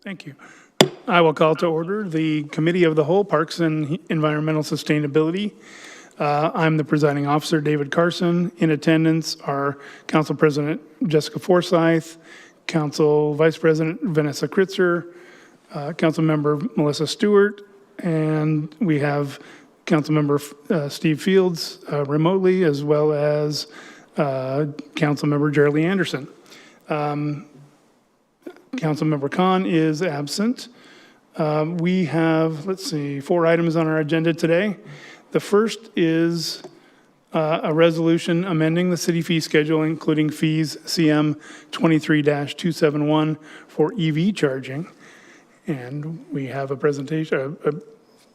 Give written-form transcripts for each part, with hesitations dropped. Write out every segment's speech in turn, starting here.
Thank you. I will call to order the Committee of the Whole, Parks and Environmental Sustainability. I'm the presiding officer, David Carson. In attendance are Council President Jessica Forsyth, Council Vice President Vanessa Kritzer, Council Member Melissa Stewart, and we have Council Member Steve Fields remotely, as well as Council Member Geraldine Anderson. Councilmember Khan is absent. We have, let's see, 4 items on our agenda today. The first is a resolution amending the city fee schedule, including fees CM 23-271 for EV charging. And we have a presentation.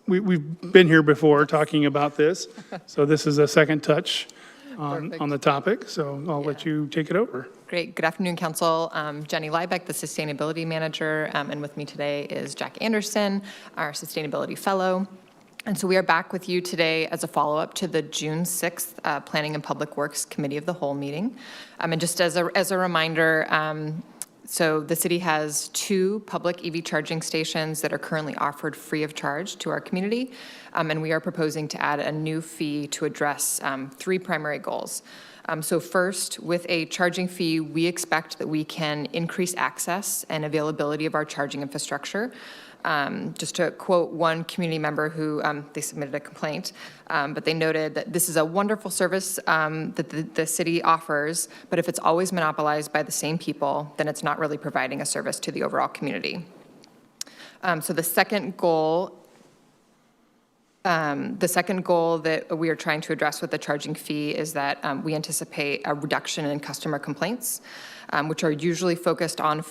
We've been here before talking about this, so this is a second touch on the topic. So I'll let you take it over. Great. Good afternoon, Council. Jenny Liebeck, the Sustainability Manager, and with me today is Jack Anderson, our Sustainability Fellow. And so we are back with you today as a follow-up to the June 6th Planning and Public Works Committee of the Whole meeting. And just as a reminder, so the city has 2 public EV charging stations that are currently offered free of charge to our community. And we are proposing to add a new fee to address 3 primary goals. So first, with a charging fee, we expect that we can increase access and availability of our charging infrastructure. Just to quote one community member who, they submitted a complaint, but they noted that this is a wonderful service that the city offers, but if it's always monopolized by the same people, then it's not really providing a service to the overall community. So the second goal that we are trying to address with the charging fee is that we anticipate a reduction in customer complaints, which are usually focused on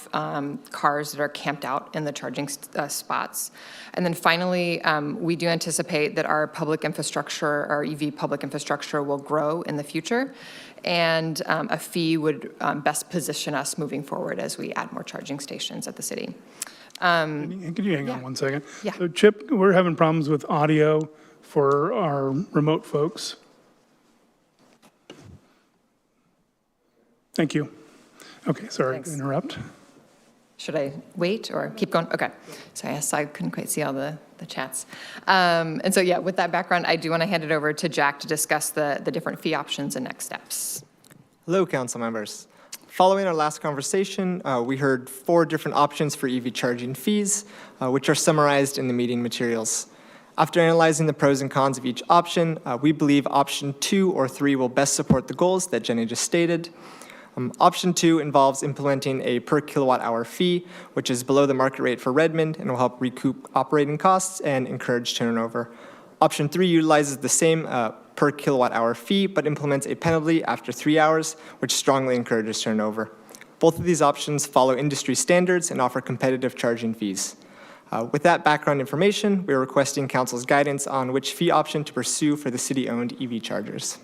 cars that are camped out in the charging spots. And then finally, we do anticipate that our public infrastructure, our EV public infrastructure, will grow in the future, and a fee would best position us moving forward as we add more charging stations at the city. Could you hang on 1 second? Yeah. So Chip, we're having problems with audio for our remote folks. Thank you. Okay, sorry to interrupt. Should I wait or keep going? Okay. So yes, I couldn't quite see all the chats. And so yeah, with that background, I do want to hand it over to Jack to discuss the different fee options and next steps. Hello, council members. Following our last conversation, we heard 4 different options for EV charging fees, which are summarized in the meeting materials. After analyzing the pros and cons of each option, we believe option 2 or 3 will best support the goals that Jenny just stated. Option 2 involves implementing a per kilowatt hour fee, which is below the market rate for Redmond and will help recoup operating costs and encourage turnover. Option 3 utilizes the same per kilowatt hour fee, but implements a penalty after 3 hours, which strongly encourages turnover. Both of these options follow industry standards and offer competitive charging fees. With that background information, we are requesting council's guidance on which fee option to pursue for the city-owned EV chargers.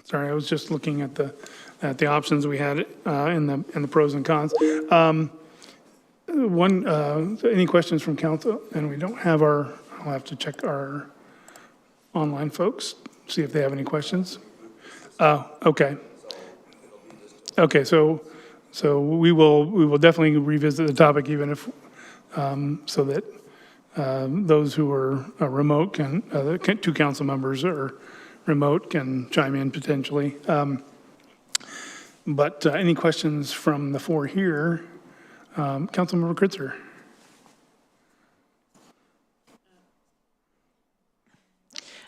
Sorry, I was just looking at the options we had in the pros and cons. Any questions from council? And we don't have I'll have to check our online folks, see if they have any questions. Okay. Okay, so we will definitely revisit the topic, even if so that those who are remote can 2 council members are remote can chime in potentially. But any questions from the 4 here? Councilmember Kritzer.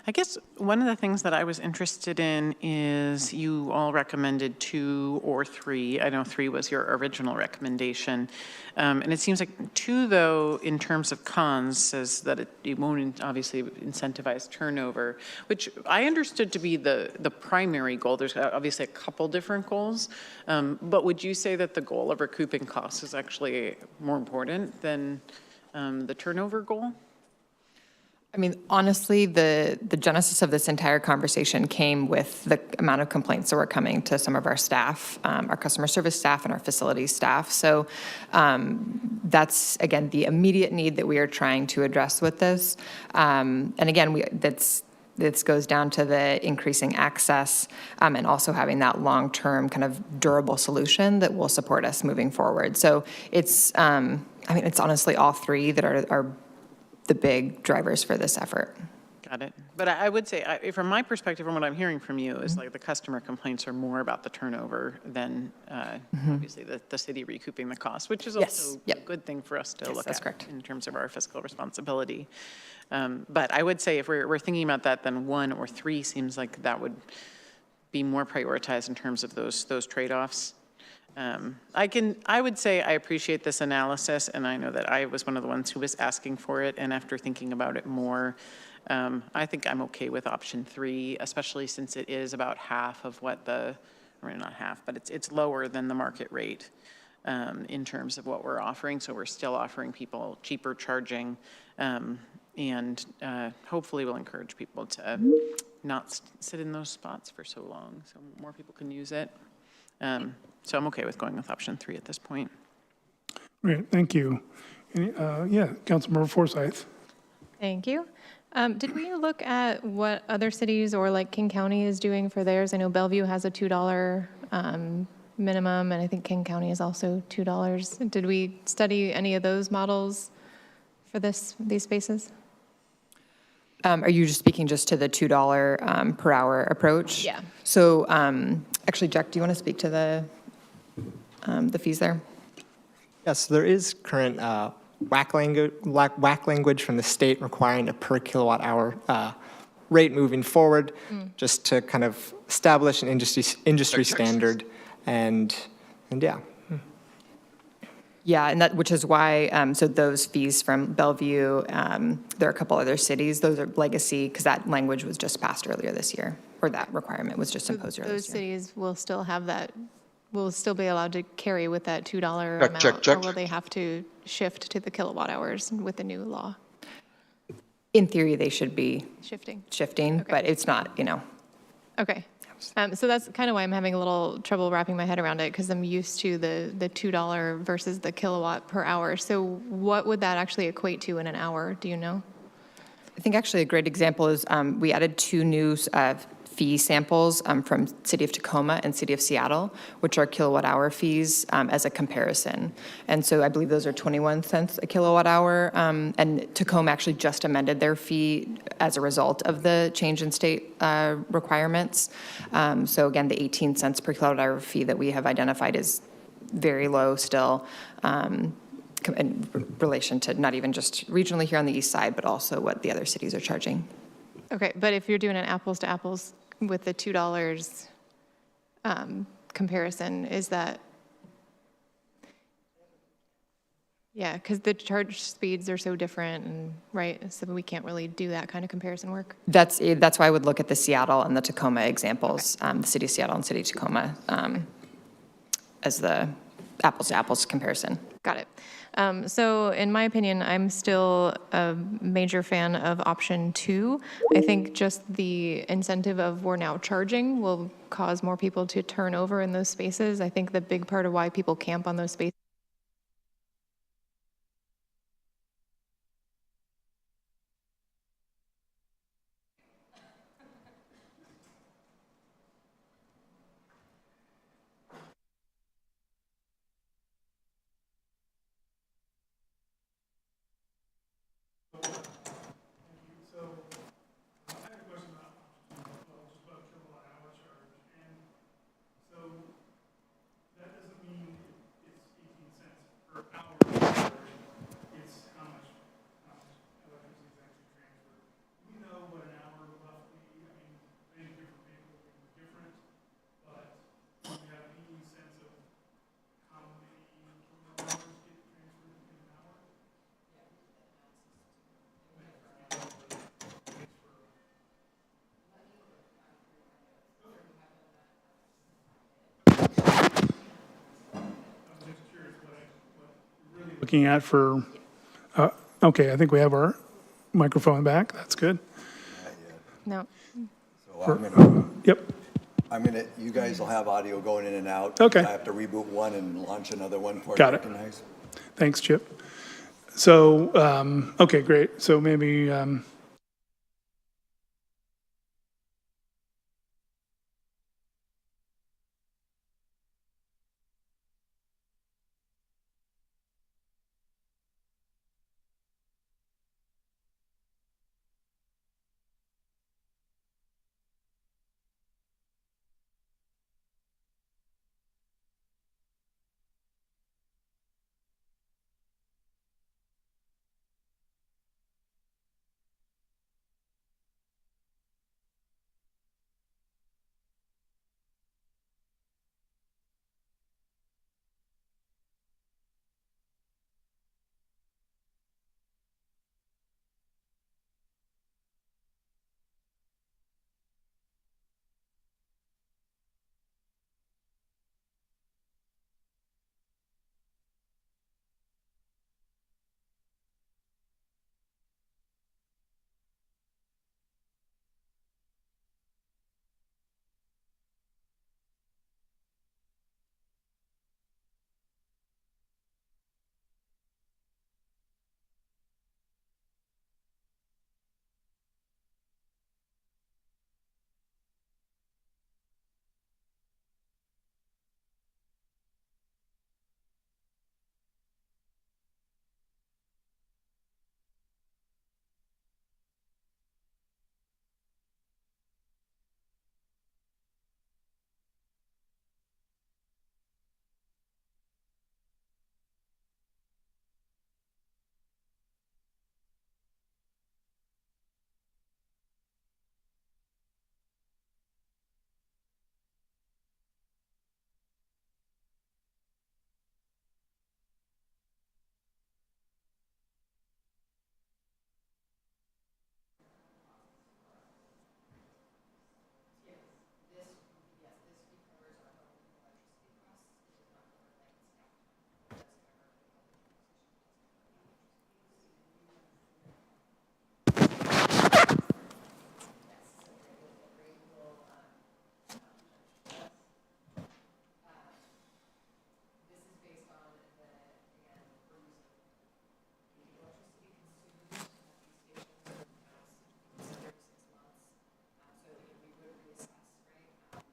I guess one of the things that I was interested in is you all recommended 2 or 3. I know 3 was your original recommendation. And it seems like 2, though, in terms of cons, says that it won't obviously incentivize turnover, which I understood to be the primary goal. There's obviously a couple different goals. But would you say that the goal of recouping costs is actually more important than the turnover goal? I mean, honestly, the genesis of this entire conversation came with the amount of complaints that were coming to some of our staff, our customer service staff and our facilities staff. So that's, again, the immediate need that we are trying to address with this. And again, this goes down to the increasing access and also having that long-term kind of durable solution that will support us moving forward. So it's, it's honestly all three that are the big drivers for this effort. Got it. But I would say, from my perspective, from what I'm hearing from you, is Mm-hmm. like the customer complaints are more about the turnover than obviously the city recouping the cost, which is Yes. also Yep. a good thing for us to Yes, look that's at correct. in terms of our fiscal responsibility. But I would say if we're thinking about that, then 1 or 3 seems like that would be more prioritized in terms of those trade-offs. I would say I appreciate this analysis, and I know that I was one of the ones who was asking for it, and after thinking about it more, I think I'm okay with option 3, especially since it is about half of what or not half, but it's lower than the market rate in terms of what we're offering, so we're still offering people cheaper charging, and hopefully will encourage people to not sit in those spots for so long, so more people can use it. So I'm okay with going with option 3 at this point. Great, thank you. Yeah, Councilmember Forsyth. Thank you. Did we look at what other cities or like King County is doing for theirs? I know Bellevue has a $2 minimum, and I think King County is also $2. Did we study any of those models for these spaces? Are you just speaking just to the $2 per hour approach? Yeah. So actually, Jack, do you want to speak to the fees there? Yes, there is current WAC language from the state requiring a per kilowatt hour rate moving forward, just to kind of establish an industry standard, and yeah. Yeah, and which is why, so those fees from Bellevue, there are a couple other cities, those are legacy, because that language was just passed earlier this year, or that requirement was just imposed earlier Those this year. cities will still have that, will still be allowed to carry with that $2 Check, amount? check, check. Or will they have to shift to the kilowatt hours with the new law In theory, they should be shifting? shifting, Okay. but it's not, Okay. So that's kind of why I'm having a little trouble wrapping my head around it, because I'm used to the $2 versus the kilowatt per hour. So what would that actually equate to in an hour? Do you know? I think actually a great example is we added 2 new fee samples from City of Tacoma and City of Seattle, which are kilowatt hour fees as a comparison. And so I believe those are 21 cents a kilowatt hour. And Tacoma actually just amended their fee as a result of the change in state requirements. So again, the 18 cents per kilowatt hour fee that we have identified is very low still. In relation to not even just regionally here on the east side, but also what the other cities are charging. Okay, but if you're doing an apples to apples with the $2 comparison, is that? Yeah, because the charge speeds are so different, and right, so we can't really do that kind of comparison work. That's why I would look at the Seattle and the Tacoma examples, the city of Seattle and city of Tacoma as the apples to apples comparison. Got it. So in my opinion, I'm still a major fan of option 2. I think just the incentive of we're now charging will cause more people to turn over in those spaces. I think the big part of why people camp on those spaces Looking at for, okay, I think we have our microphone back. That's good. No. Yep. You guys will have audio going in and out. Okay. I have to reboot one and launch another one for Got it. recognize. Thanks, Chip. So, okay, great. So maybe,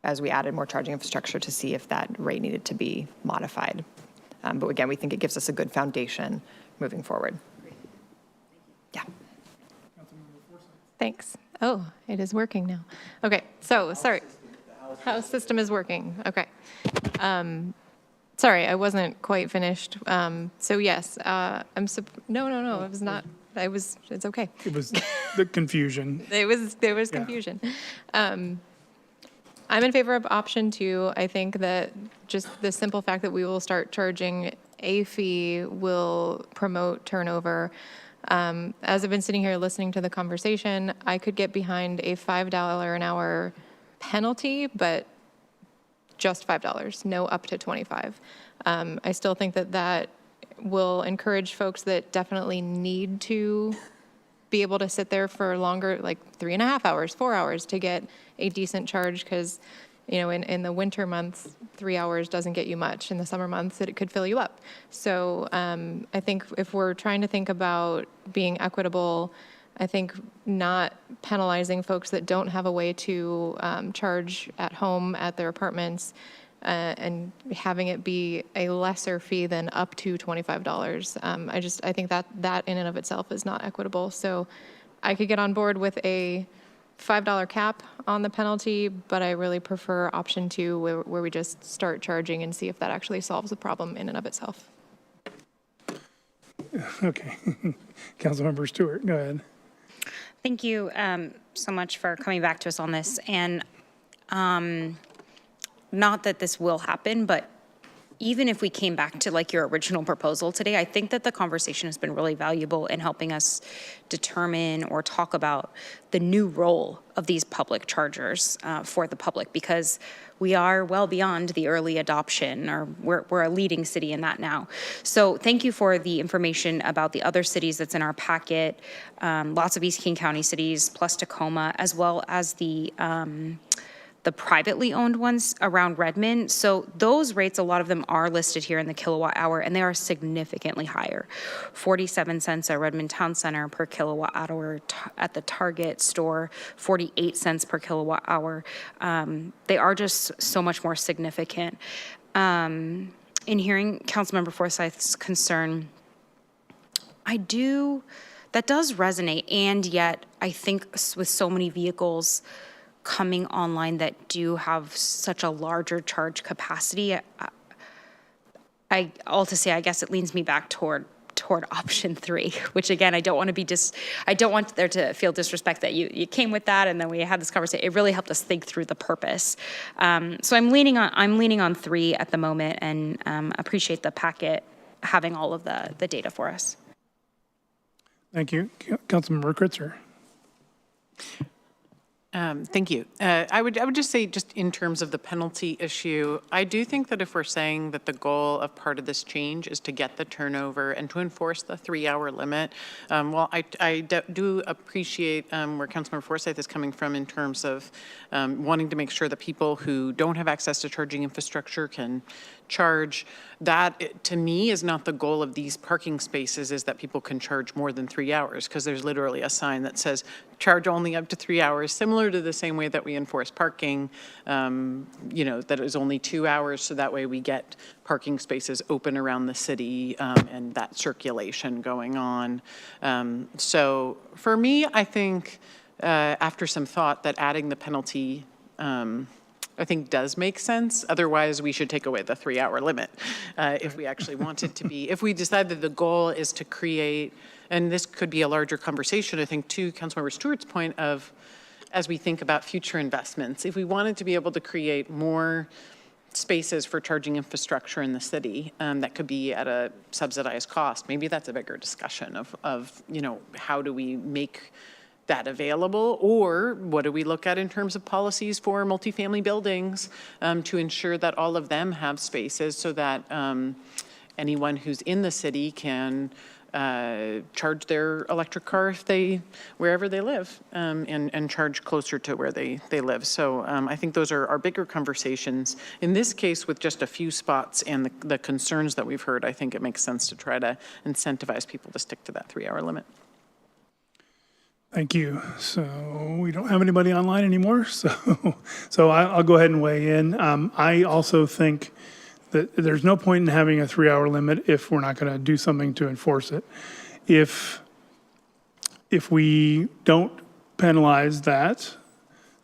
as we added more charging infrastructure to see if that rate needed to be modified. But again, we think it gives us a good foundation moving forward. Yeah. Thanks. Oh, it is working now. Okay, so, sorry. House system is working, okay. Sorry, I wasn't quite finished. So yes, no, it was not, it's okay. It was the confusion. There was confusion. I'm in favor of option 2. I think that just the simple fact that we will start charging a fee will promote turnover. As I've been sitting here listening to the conversation, I could get behind a $5 an hour penalty, but just $5, no up to 25. I still think that that will encourage folks that definitely need to be able to sit there for longer, like 3.5 hours, 4 hours to get a decent charge, because, you know, in the winter months, 3 hours doesn't get you much. In the summer months, it could fill you up. So I think if we're trying to think about being equitable, I think not penalizing folks that don't have a way to charge at home at their apartments and having it be a lesser fee than up to $25. I think that in and of itself is not equitable. So I could get on board with a $5 cap on the penalty, but I really prefer option 2 where we just start charging and see if that actually solves the problem in and of itself. Okay. Councilmember Stewart, go ahead. Thank you so much for coming back to us on this. And not that this will happen, but even if we came back to like your original proposal today, I think that the conversation has been really valuable in helping us determine or talk about the new role of these public chargers for the public, because we are well beyond the early adoption, or we're a leading city in that now. So thank you for the information about the other cities that's in our packet, lots of East King County cities plus Tacoma, as well as the privately owned ones around Redmond. So those rates, a lot of them are listed here in the kilowatt hour, and they are significantly higher. 47 cents at Redmond Town Center per kilowatt hour at the Target store, 48 cents per kilowatt hour. They are just so much more significant. In hearing Councilmember Forsyth's concern, that does resonate, and yet I think with so many vehicles coming online that do have such a larger charge capacity, all to say, I guess it leans me back toward option 3, which again, I don't want there to feel disrespect that you came with that and then we had this conversation. It really helped us think through the purpose. So I'm leaning on 3 at the moment, and appreciate the packet having all of the data for us. Thank you. Councilmember Kritzer. Thank you. I would just say, just in terms of the penalty issue, I do think that if we're saying that the goal of part of this change is to get the turnover and to enforce the 3-hour limit, well, I do appreciate where Councilmember Forsyth is coming from in terms of wanting to make sure that people who don't have access to charging infrastructure can charge. That, to me, is not the goal of these parking spaces, is that people can charge more than 3 hours, because there's literally a sign that says charge only up to 3 hours, similar to the same way that we enforce parking, that is only 2 hours, so that way we get parking spaces open around the city and that circulation going on. So for me, I think after some thought that adding the penalty I think does make sense. Otherwise, we should take away the 3-hour limit if we actually want it to be. If we decide that the goal is to create, and this could be a larger conversation, I think, to Councilmember Stewart's point of, as we think about future investments, if we wanted to be able to create more spaces for charging infrastructure in the city that could be at a subsidized cost, maybe that's a bigger discussion of how do we make that available, or what do we look at in terms of policies for multifamily buildings to ensure that all of them have spaces so that anyone who's in the city can charge their electric car wherever they live and charge closer to where they live. So I think those are bigger conversations. In this case, with just a few spots and the concerns that we've heard, I think it makes sense to try to incentivize people to stick to that 3-hour limit. Thank you. So we don't have anybody online anymore, so I'll go ahead and weigh in. I also think that there's no point in having a 3-hour limit if we're not going to do something to enforce it. If we don't penalize that,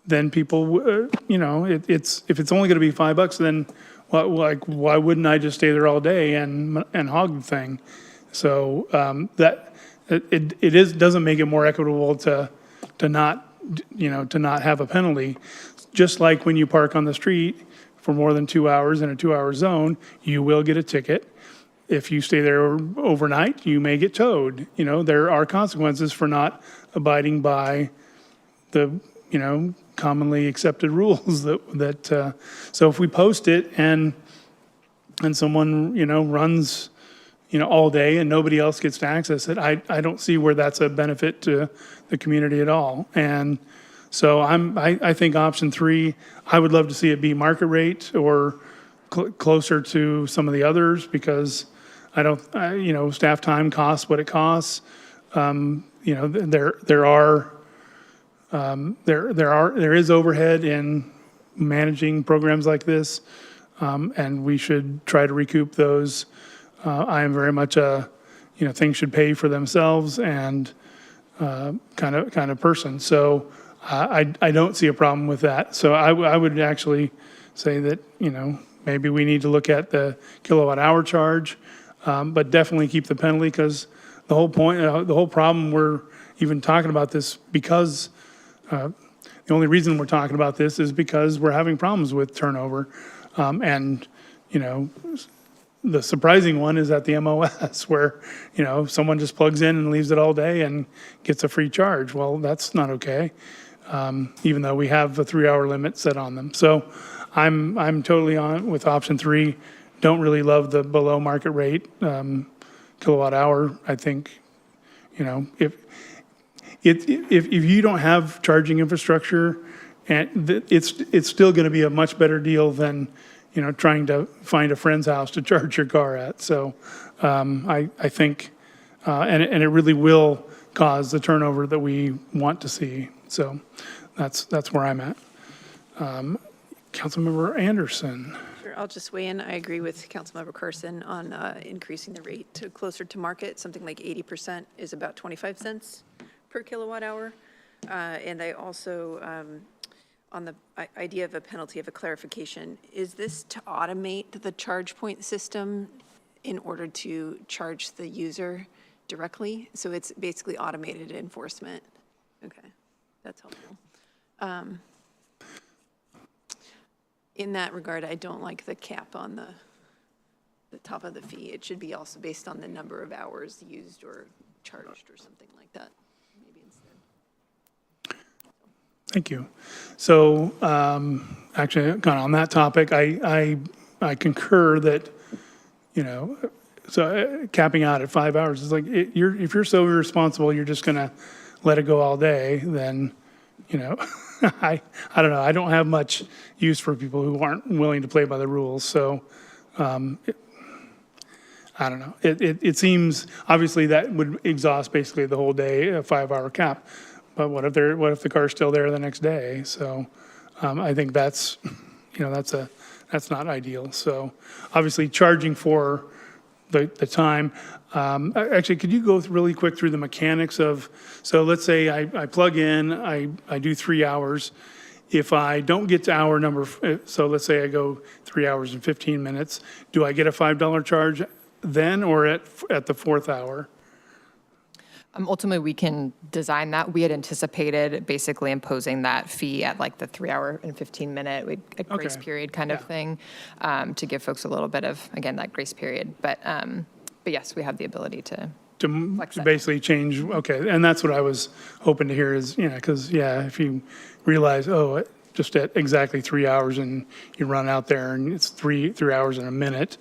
then people, if it's only going to be $5, then why wouldn't I just stay there all day and hog the thing? So doesn't make it more equitable to not have a penalty. Just like when you park on the street for more than 2 hours in a 2-hour zone, you will get a ticket. If you stay there overnight, you may get towed. There are consequences for not abiding by the, commonly accepted rules so if we post it and someone, runs, all day and nobody else gets to access it, I don't see where that's a benefit to the community at all. And so I think option 3, I would love to see it be market rate or closer to some of the others, because staff time costs what it costs. There is overhead in managing programs like this, and we should try to recoup those. I am very much things should pay for themselves and kind of person. So I don't see a problem with that. So I would actually say that maybe we need to look at the kilowatt hour charge, but definitely keep the penalty, because the whole point, the whole problem we're even talking about this because. The only reason we're talking about this is because we're having problems with turnover. And the surprising one is at the MOS where, someone just plugs in and leaves it all day and gets a free charge. Well, that's not okay, even though we have a 3-hour limit set on them. So I'm totally on with option 3. Don't really love the below market rate kilowatt hour. I think, if you don't have charging infrastructure, and it's still going to be a much better deal than trying to find a friend's house to charge your car at. So I think and it really will cause the turnover that we want to see. So that's where I'm at. Councilmember Anderson. Sure, I'll just weigh in. I agree with Councilmember Carson on increasing the rate to closer to market. Something like 80% is about 25 cents per kilowatt hour. And I also, on the idea of a penalty, of a clarification, is this to automate the charge point system in order to charge the user directly? So it's basically automated enforcement. Okay, that's helpful. In that regard, I don't like the cap on the top of the fee. It should be also based on the number of hours used or charged or something like that. Thank you. So actually, kind of on that topic, I concur that, so capping out at 5 hours is like, if you're so irresponsible, you're just going to let it go all day, then, I don't know. I don't have much use for people who aren't willing to play by the rules. So I don't know. It seems, obviously that would exhaust basically the whole day, a 5-hour cap. But what if the car's still there the next day? So I think that's not ideal. So obviously charging for the time. Actually, could you go really quick through the mechanics of, so let's say I plug in, I do 3 hours. If I don't get to hour number, so let's say I go 3 hours and 15 minutes, do I get a $5 charge then or at the 4th hour? Ultimately, we can design that. We had anticipated basically imposing that fee at like the 3-hour and 15-minute a grace period kind of thing, to give folks a little bit of, again, that grace period. But yes, we have the ability to flex that. Basically change. Okay, and that's what I was hoping to hear is, because if you realize, just at exactly 3 hours and you run out there and it's three hours and a minute,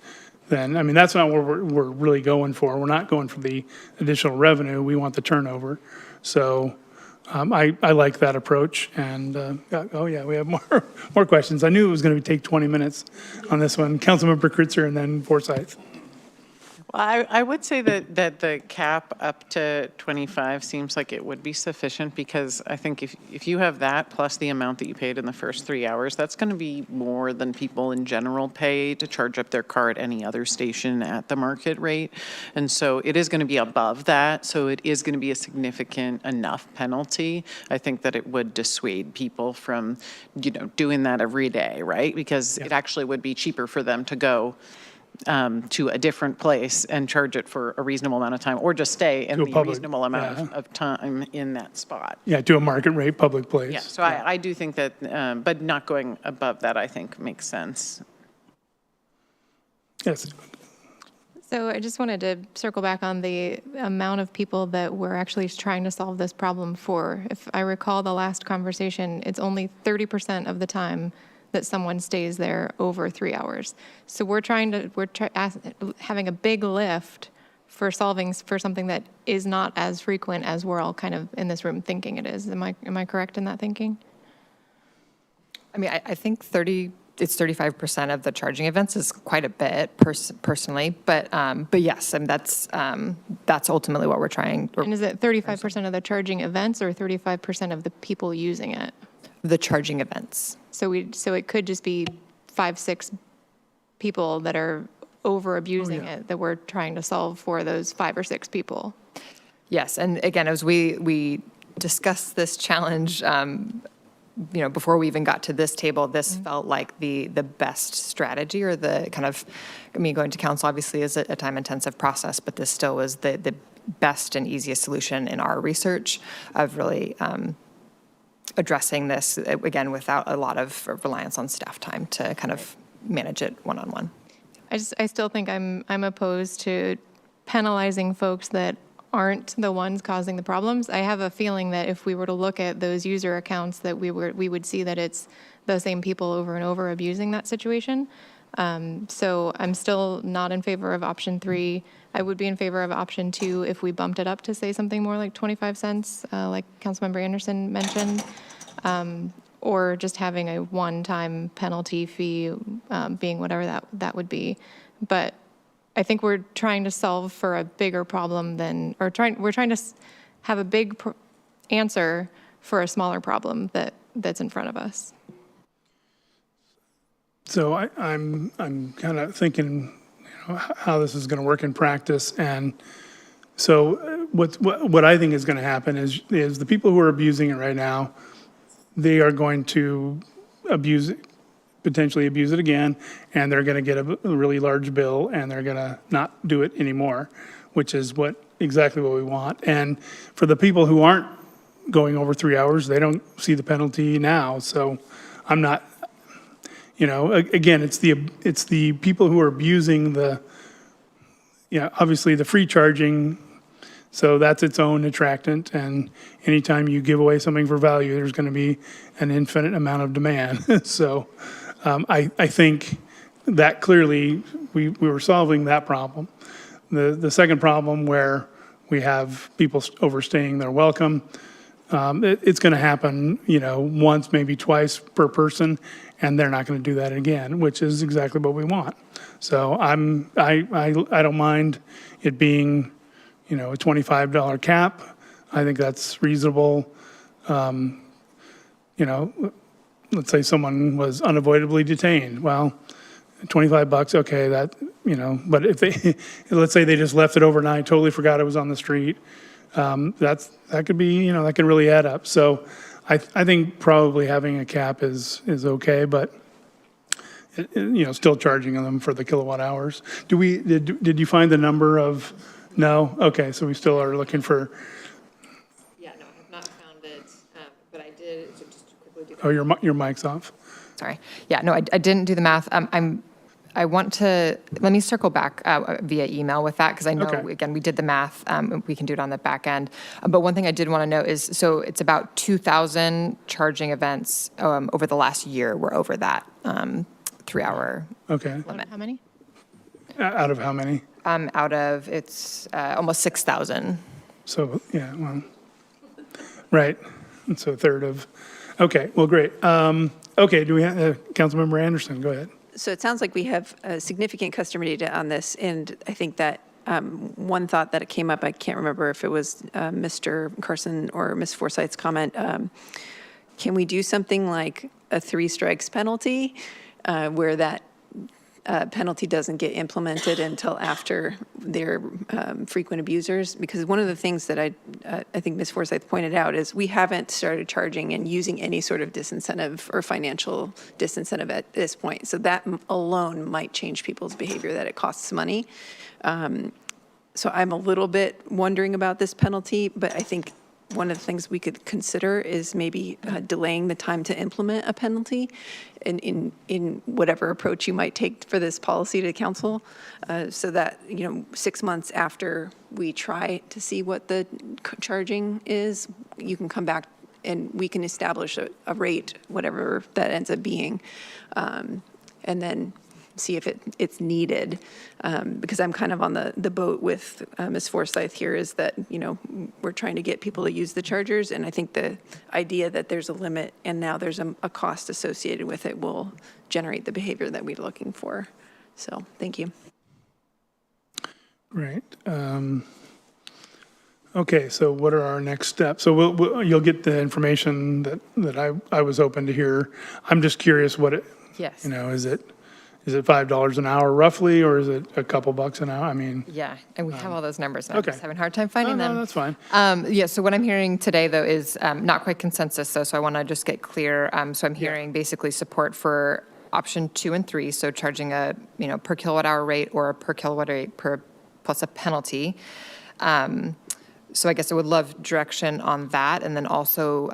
then, I mean, that's not what we're really going for. We're not going for the additional revenue. We want the turnover. So I like that approach. And, we have more questions. I knew it was going to take 20 minutes on this one. Councilmember Kritzer and then Forsyth. Well, I would say that the cap up to 25 seems like it would be sufficient, because I think if you have that plus the amount that you paid in the first 3 hours, that's going to be more than people in general pay to charge up their car at any other station at the market rate. And so it is going to be above that, so it is going to be a significant enough penalty. I think that it would dissuade people from, doing that every day, right? Because it actually would be cheaper for them to go to a different place and charge it for a reasonable amount of time, or just stay in To a the public, reasonable amount yeah. of time in that spot. Yeah, to a market rate public place. Yeah, so I do think that, but not going above that, I think makes sense. Yes. So I just wanted to circle back on the amount of people that we're actually trying to solve this problem for. If I recall the last conversation, it's only 30% of the time that someone stays there over 3 hours. So we're having a big lift for solving for something that is not as frequent as we're all kind of in this room thinking it is. Am I correct in that thinking? I mean, I think 35% of the charging events is quite a bit personally, but yes, and that's ultimately what we're trying. And is it 35% of the charging events or 35% of the people using it? The charging events. So it could just be 5-6 people that are over abusing it that we're trying to solve for those 5 or 6 people. Yes, and again, as we discussed this challenge, before we even got to this table, this felt like the best strategy, or the kind of, going to council obviously is a time-intensive process, but this still was the best and easiest solution in our research of really addressing this, again, without a lot of reliance on staff time to kind of manage it one-on-one. I still think I'm opposed to penalizing folks that aren't the ones causing the problems. I have a feeling that if we were to look at those user accounts, that we would see that it's the same people over and over abusing that situation. So I'm still not in favor of option 3. I would be in favor of option 2 if we bumped it up to say something more like 25 cents, like Councilmember Anderson mentioned, or just having a one-time penalty fee, being whatever that would be. But I think we're trying to solve for a bigger problem we're trying to have a big answer for a smaller problem that's in front of us. So I'm kind of thinking, how this is going to work in practice. And so what I think is going to happen is the people who are abusing it right now, they are going to potentially abuse it again, and they're going to get a really large bill, and they're going to not do it anymore, which is exactly what we want. And for the people who aren't going over 3 hours, they don't see the penalty now. So I'm not, again, it's the people who are abusing obviously the free charging. So that's its own attractant, and anytime you give away something for value, there's going to be an infinite amount of demand. So I think that clearly we were solving that problem. The second problem, where we have people overstaying their welcome, it's going to happen, once, maybe twice per person, and they're not going to do that again, which is exactly what we want. So I don't mind it being, a $25 cap. I think that's reasonable. Let's say someone was unavoidably detained. Well, $25, okay, that, but if let's say they just left it overnight, totally forgot it was on the street, that could be, that can really add up. So I think probably having a cap is okay, but still charging them for the kilowatt hours. Did you find the number of? No? Okay, so we still are looking for. Yeah, no, I have not found it, but I did, so just quickly do that. Oh, your mic's off. Sorry. Yeah, no, I didn't do the math. I want to, let me circle back via email with that, because I know, Okay. again, we did the math. We can do it on the back end. But one thing I did want to note is, so it's about 2,000 charging events over the last year. We're over that 3-hour Okay. limit. How many? Out of how many? Out of, it's almost 6,000. So, yeah, well, right. And so a third of, okay, well, great. Okay, do we have, Councilmember Anderson, go ahead. So it sounds like we have significant customer data on this, and I think that one thought that came up, I can't remember if it was Mr. Carson or Ms. Forsyth's comment, can we do something like a 3 strikes penalty where that penalty doesn't get implemented until after they're frequent abusers? Because one of the things that I think Ms. Forsyth pointed out is we haven't started charging and using any sort of disincentive or financial disincentive at this point. So that alone might change people's behavior, that it costs money. So I'm a little bit wondering about this penalty, but I think one of the things we could consider is maybe delaying the time to implement a penalty in whatever approach you might take for this policy to council, so that, 6 months after we try to see what the charging is, you can come back and we can establish a rate, whatever that ends up being, and then see if it's needed, because I'm kind of on the boat with Ms. Forsyth here, is that, we're trying to get people to use the chargers, and I think the idea that there's a limit and now there's a cost associated with it will generate the behavior that we're looking for. So, thank you. Great. Okay, so what are our next steps? So you'll get the information that I was hoping to hear. I'm just curious what it, Yes. Is it $5 an hour roughly, or is it a couple bucks an hour? I mean. Yeah, and we have all those numbers, and I'm okay. just having a hard time finding No, them. that's fine. Yeah, so what I'm hearing today, though, is not quite consensus, though, so I want to just get clear. So I'm hearing basically support for option 2 and 3, so charging a, per kilowatt hour rate or a per kilowatt rate plus a penalty. So I guess I would love direction on that, and then also,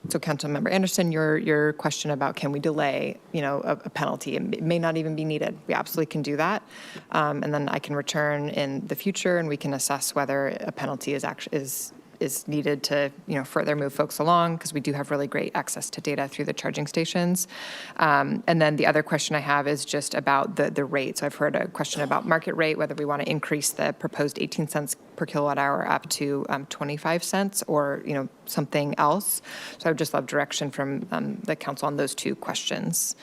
so Councilmember Anderson, your question about can we delay, a penalty? It may not even be needed. We absolutely can do that. And then I can return in the future and we can assess whether a penalty is needed to, further move folks along, because we do have really great access to data through the charging stations. And then the other question I have is just about the rate. So I've heard a question about market rate, whether we want to increase the proposed 18 cents per kilowatt hour up to 25 cents or, something else. So I would just love direction from the council on those 2 questions.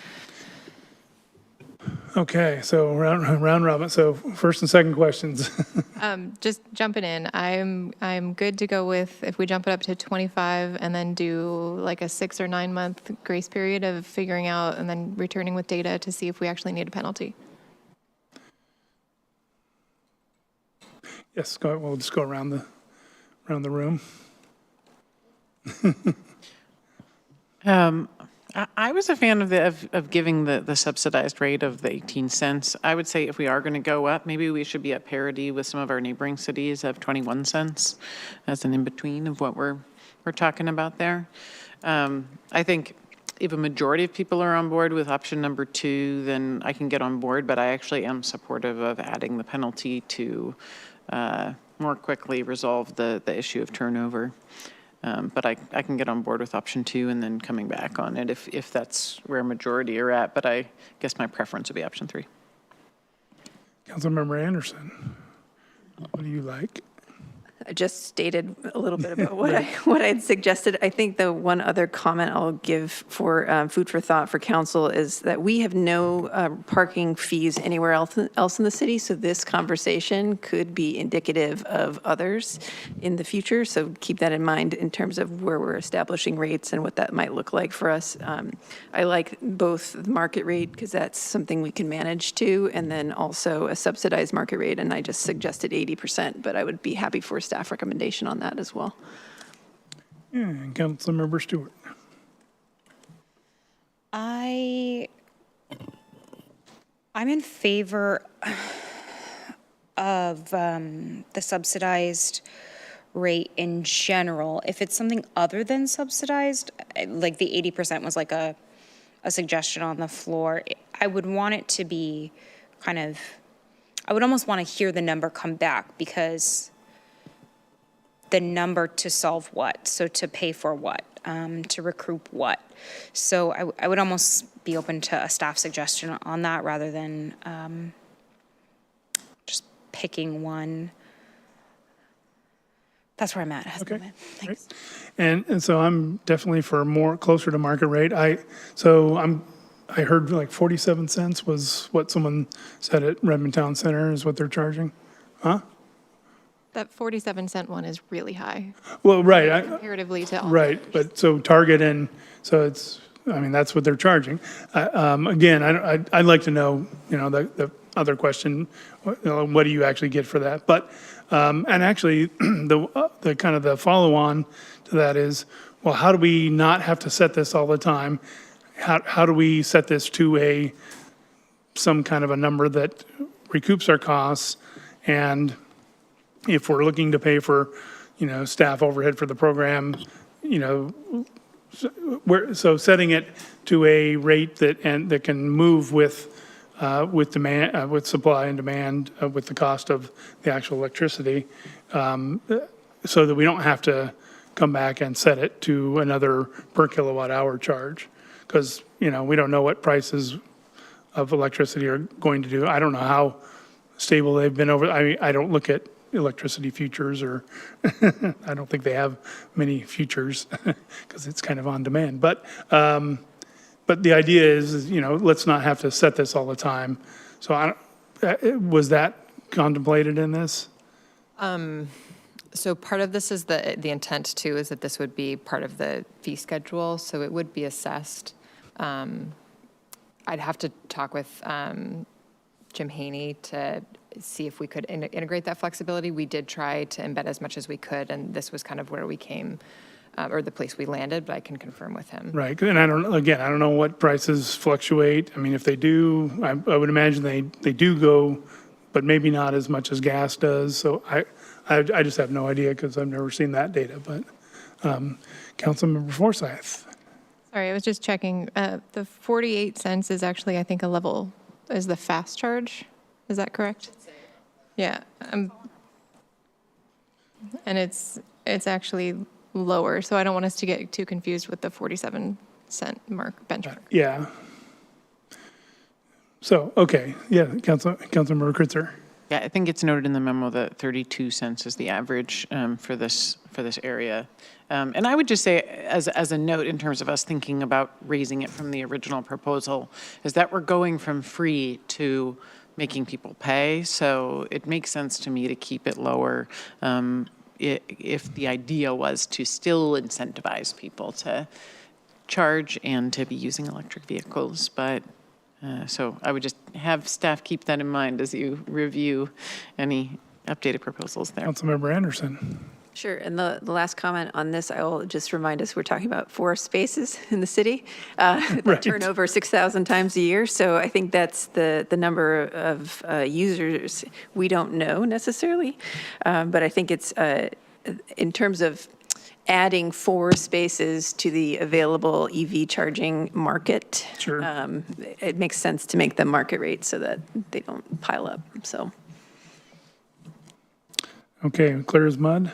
Okay, so round robin. So first and second questions. Just jumping in, I'm good to go with if we jump it up to 25 and then do like a 6 or 9 month grace period of figuring out and then returning with data to see if we actually need a penalty. Yes, we'll just go around the room. I was a fan of giving the subsidized rate of the 18 cents. I would say if we are going to go up, maybe we should be at parity with some of our neighboring cities of 21 cents as an in-between of what we're talking about there. I think if a majority of people are on board with option number 2, then I can get on board, but I actually am supportive of adding the penalty to more quickly resolve the issue of turnover. But I can get on board with option 2 and then coming back on it if that's where a majority are at. But I guess my preference would be option 3. Councilmember Anderson, what do you like? I just stated a little bit about what I had suggested. I think the one other comment I'll give for food for thought for council is that we have no parking fees anywhere else in the city, so this conversation could be indicative of others in the future. So keep that in mind in terms of where we're establishing rates and what that might look like for us. I like both the market rate because that's something we can manage too, and then also a subsidized market rate. And I just suggested 80%, but I would be happy for staff recommendation on that as well. Yeah, and Councilmember Stewart. I'm in favor of the subsidized rate in general. If it's something other than subsidized, like the 80% was like a suggestion on the floor, I would want it to be I would almost want to hear the number come back, because the number to solve what? So to pay for what? To recoup what? So I would almost be open to a staff suggestion on that rather than just picking one. That's where I'm at. Okay. Thanks. And so I'm definitely for closer to market rate. I heard like 47 cents was what someone said at Redmond Town Center is what they're charging. That 47-cent one is really high Well, right, comparatively to all. right, but so Target and, so it's, I mean, that's what they're charging. Again, I'd like to know, the other question, what do you actually get for that? But, and actually, the kind of the follow-on to that is, well, how do we not have to set this all the time? How do we set this to some kind of a number that recoups our costs? And if we're looking to pay for, staff overhead for the program, so setting it to a rate that can move with demand, with supply and demand, with the cost of the actual electricity, so that we don't have to come back and set it to another per kilowatt hour charge. Because, we don't know what prices of electricity are going to do. I don't know how stable they've been I don't look at electricity futures, or I don't think they have many futures because it's kind of on demand. But the idea is, let's not have to set this all the time. So was that contemplated in this? So part of this is the intent too, is that this would be part of the fee schedule, so it would be assessed. I'd have to talk with Jim Haney to see if we could integrate that flexibility. We did try to embed as much as we could, and this was kind of where we came, or the place we landed, but I can confirm with him. Right, and I don't know what prices fluctuate. I mean, if they do, I would imagine they do go, but maybe not as much as gas does. So I just have no idea because I've never seen that data. But Councilmember Forsyth. Sorry, I was just checking. The 48 cents is actually, I think, is the fast charge. Is that correct? Yeah. And it's actually lower, so I don't want us to get too confused with the 47-cent mark benchmark. Yeah. So, okay, yeah, Councilmember Kritzer. Yeah, I think it's noted in the memo that 32 cents is the average for this area. And I would just say, as a note in terms of us thinking about raising it from the original proposal, is that we're going from free to making people pay. So it makes sense to me to keep it lower if the idea was to still incentivize people to charge and to be using electric vehicles. But so I would just have staff keep that in mind as you review any updated proposals there. Councilmember Anderson. Sure, and the last comment on this, I will just remind us, we're talking about 4 spaces in the city that Right. turn over 6,000 times a year. So I think that's the number of users we don't know necessarily. But I think it's, in terms of adding 4 spaces to the available EV charging market. Sure. It makes sense to make them market rate so that they don't pile up, so. Okay, clear as mud.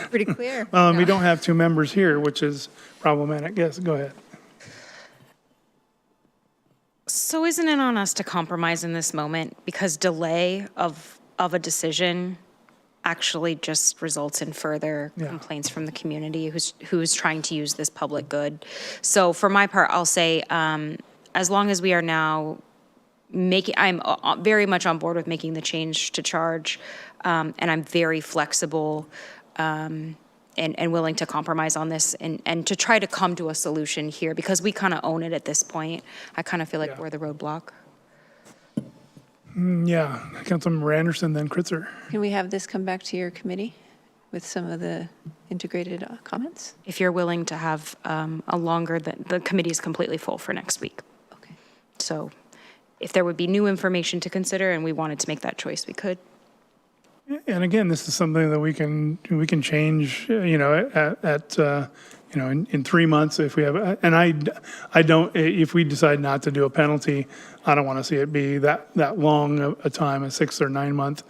Pretty clear. We don't have 2 members here, which is problematic. Yes, go ahead. So isn't it on us to compromise in this moment? Because delay of a decision actually just results in further complaints from the community who's trying to use this public good. So for my part, I'll say, as long as we are now I'm very much on board with making the change to charge, and I'm very flexible and willing to compromise on this and to try to come to a solution here because we kind of own it at this point. I kind of feel like we're the roadblock. Yeah, Councilmember Anderson, then Kritzer. Can we have this come back to your committee with some of the integrated comments? If you're willing to have a longer, the committee is completely full for next week. Okay. So if there would be new information to consider and we wanted to make that choice, we could. And again, this is something that we can change, in 3 months if we have, and I don't, if we decide not to do a penalty, I don't want to see it be that long a time, a 6 or 9 month.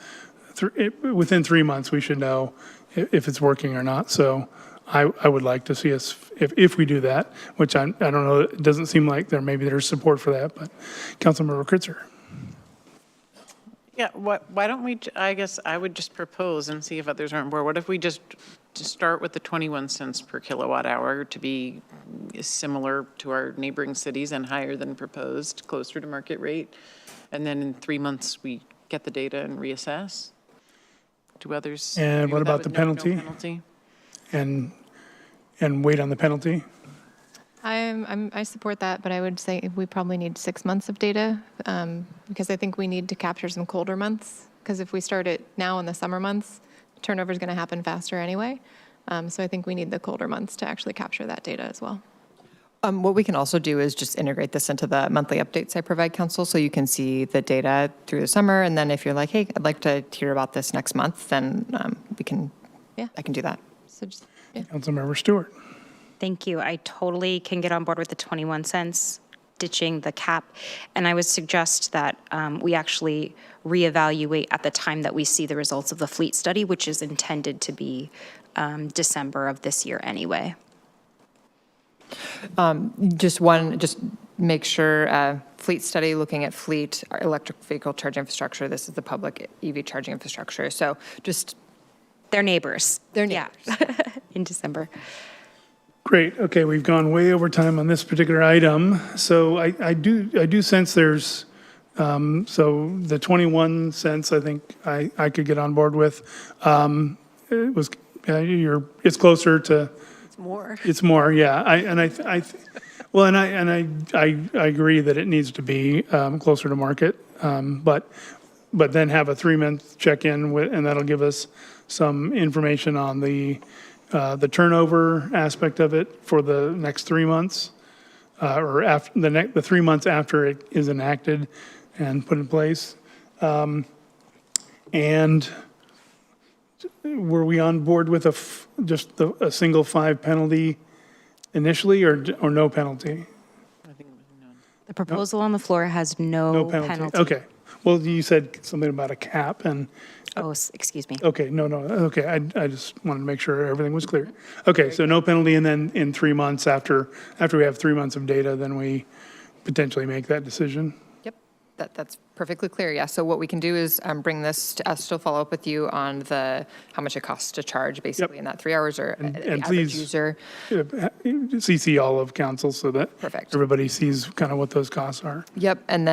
Within 3 months, we should know if it's working or not. So I would like to see us, if we do that, which I don't know, it doesn't seem like there's support for that, but Councilmember Kritzer. Yeah, why don't we, I guess I would just propose and see if others are on board. What if we just start with the 21 cents per kilowatt hour to be similar to our neighboring cities and higher than proposed, closer to market rate? And then in 3 months, we get the data and reassess? Do others? And agree what with that about the with no penalty? penalty? And wait on the penalty? I support that, but I would say we probably need 6 months of data because I think we need to capture some colder months. Because if we start it now in the summer months, turnover is going to happen faster anyway. So I think we need the colder months to actually capture that data as well. What we can also do is just integrate this into the monthly updates I provide council, so you can see the data through the summer. And then if you're like, hey, I'd like to hear about this next month, then we can, Yeah. I can do that. So just, yeah. Councilmember Stewart. Thank you. I totally can get on board with the 21 cents, ditching the cap. And I would suggest that we actually reevaluate at the time that we see the results of the fleet study, which is intended to be December of this year anyway. Just make sure, fleet study, looking at fleet, our electric vehicle charge infrastructure. This is the public EV charging infrastructure. So just. They're neighbors. They're Yeah, in December. Great. Okay, we've gone way over time on this particular item. So I do sense there's, so the 21 cents, I think I could get on board with. It was, it's closer to. It's more. It's more, yeah. I agree that it needs to be closer to market. But then have a 3-month check-in and that'll give us some information on the turnover aspect of it for the next 3 months, or after the 3 months after it is enacted and put in place. And were we on board with just a single 5 penalty initially, or no penalty? The proposal on the floor has No no penalty. penalty. Okay. Well, you said something about a cap and. Oh, excuse me. Okay, no, okay, I just wanted to make sure everything was clear. Okay, so no penalty, and then in 3 months after we have 3 months of data, then we potentially make that decision? Yep, that's perfectly clear, yeah. So what we can do is bring this to us to follow up with you on how much it costs to charge basically in that 3 hours, or the average please- user. CC all of council so that Perfect. everybody sees kind of what those costs are. Yep, and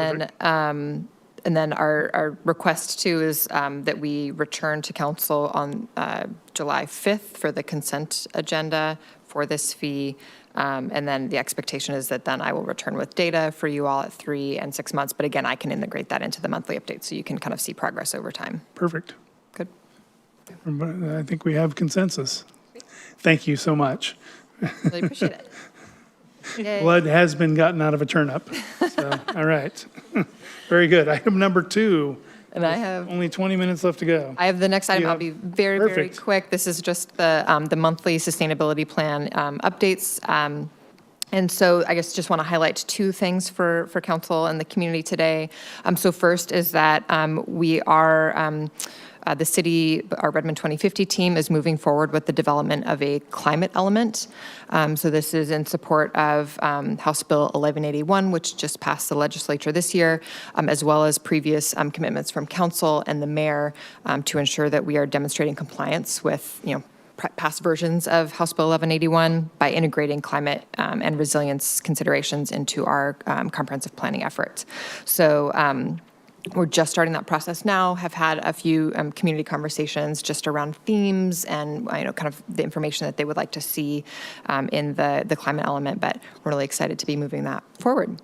then our request too is that we return to council on July 5th for the consent agenda for this fee. And then the expectation is that then I will return with data for you all at 3 and 6 months. But again, I can integrate that into the monthly update so you can kind of see progress over time. Perfect. Good. I think we have consensus. Thank you so much. Really appreciate it. Yay. Blood has been gotten out of a turnip, so, all right. Very good. Item number 2. And I have. Only 20 minutes left to go. I have the next item. You I'll have- be very, very Perfect. quick. This is just the monthly sustainability plan updates. And so I guess just want to highlight 2 things for council and the community today. So first is that we are, the city, our Redmond 2050 team is moving forward with the development of a climate element. So this is in support of House Bill 1181, which just passed the legislature this year, as well as previous commitments from council and the mayor to ensure that we are demonstrating compliance with, past versions of House Bill 1181 by integrating climate and resilience considerations into our comprehensive planning efforts. So we're just starting that process now, have had a few community conversations just around themes and kind of the information that they would like to see in the climate element, but we're really excited to be moving that forward.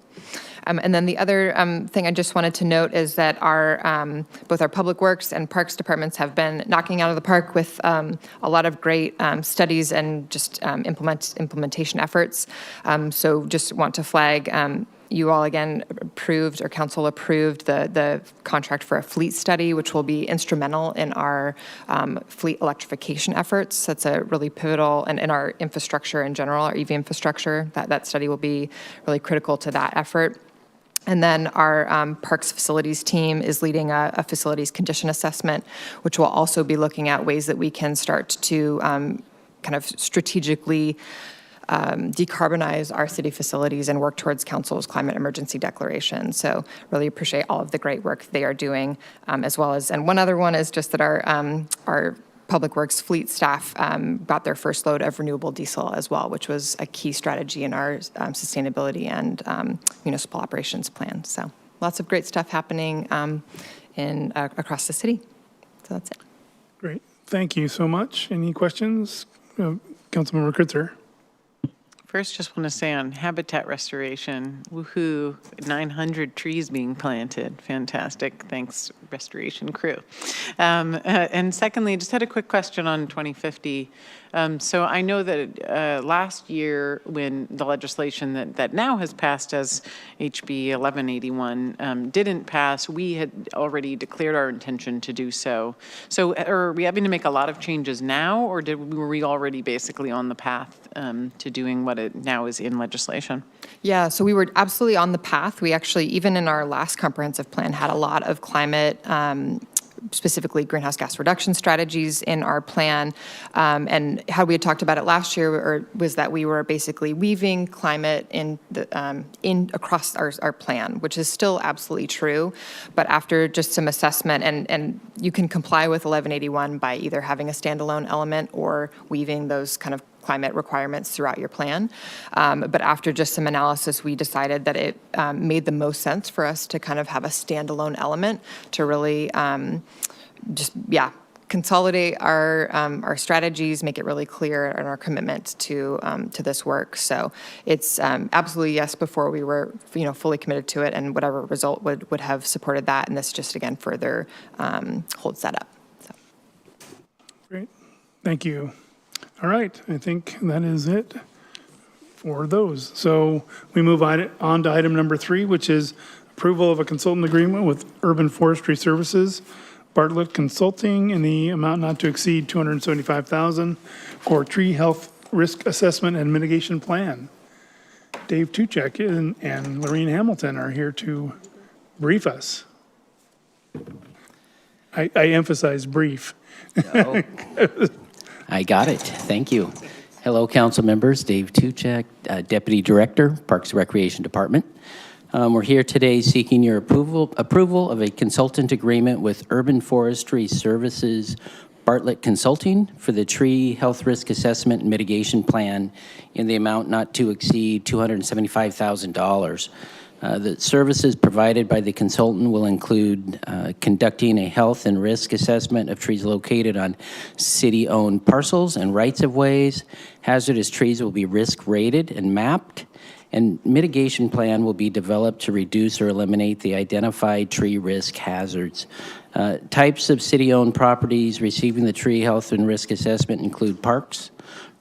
And then the other thing I just wanted to note is that both our Public Works and Parks departments have been knocking out of the park with a lot of great studies and just implementation efforts. So just want to flag, you all again approved, or council approved, the contract for a fleet study, which will be instrumental in our fleet electrification efforts. That's a really pivotal, and in our infrastructure in general, our EV infrastructure, that study will be really critical to that effort. And then our Parks Facilities team is leading a facilities condition assessment, which will also be looking at ways that we can start to kind of strategically decarbonize our city facilities and work towards council's climate emergency declaration. So really appreciate all of the great work they are doing, as well as, and one other one is just that our Public Works fleet staff got their first load of renewable diesel as well, which was a key strategy in our sustainability and municipal operations plan. So lots of great stuff happening across the city. So that's it. Great. Thank you so much. Any questions? Councilmember Kritzer. First, just want to say on habitat restoration, woohoo, 900 trees being planted. Fantastic. Thanks, restoration crew. And secondly, just had a quick question on 2050. So I know that last year when the legislation that now has passed as HB 1181 didn't pass, we had already declared our intention to do so. So are we having to make a lot of changes now, or were we already basically on the path to doing what it now is in legislation? Yeah, so we were absolutely on the path. We actually, even in our last comprehensive plan, had a lot of climate, specifically greenhouse gas reduction strategies in our plan. And how we had talked about it last year was that we were basically weaving climate in across our plan, which is still absolutely true. But after just some assessment, and you can comply with 1181 by either having a standalone element or weaving those kind of climate requirements throughout your plan. But after just some analysis, we decided that it made the most sense for us to kind of have a standalone element to really consolidate our strategies, make it really clear and our commitment to this work. So it's absolutely yes before we were fully committed to it, and whatever result would have supported that. And this just again further holds that up. So. Great. Thank you. All right, I think that is it for those. So we move on to item number 3, which is approval of a consultant agreement with Urban Forestry Services, Bartlett Consulting, in the amount not to exceed $275,000 for tree health risk assessment and mitigation plan. Dave Tuchek and Lorraine Hamilton are here to brief us. I emphasize brief. I got it. Thank you. Hello, council members. Dave Tuchek, Deputy Director, Parks and Recreation Department. We're here today seeking your approval of a consultant agreement with Urban Forestry Services, Bartlett Consulting, for the tree health risk assessment and mitigation plan in the amount not to exceed $275,000. The services provided by the consultant will include conducting a health and risk assessment of trees located on city-owned parcels and rights-of-ways. Hazardous trees will be risk-rated and mapped, and mitigation plan will be developed to reduce or eliminate the identified tree risk hazards. Types of city-owned properties receiving the tree health and risk assessment include parks,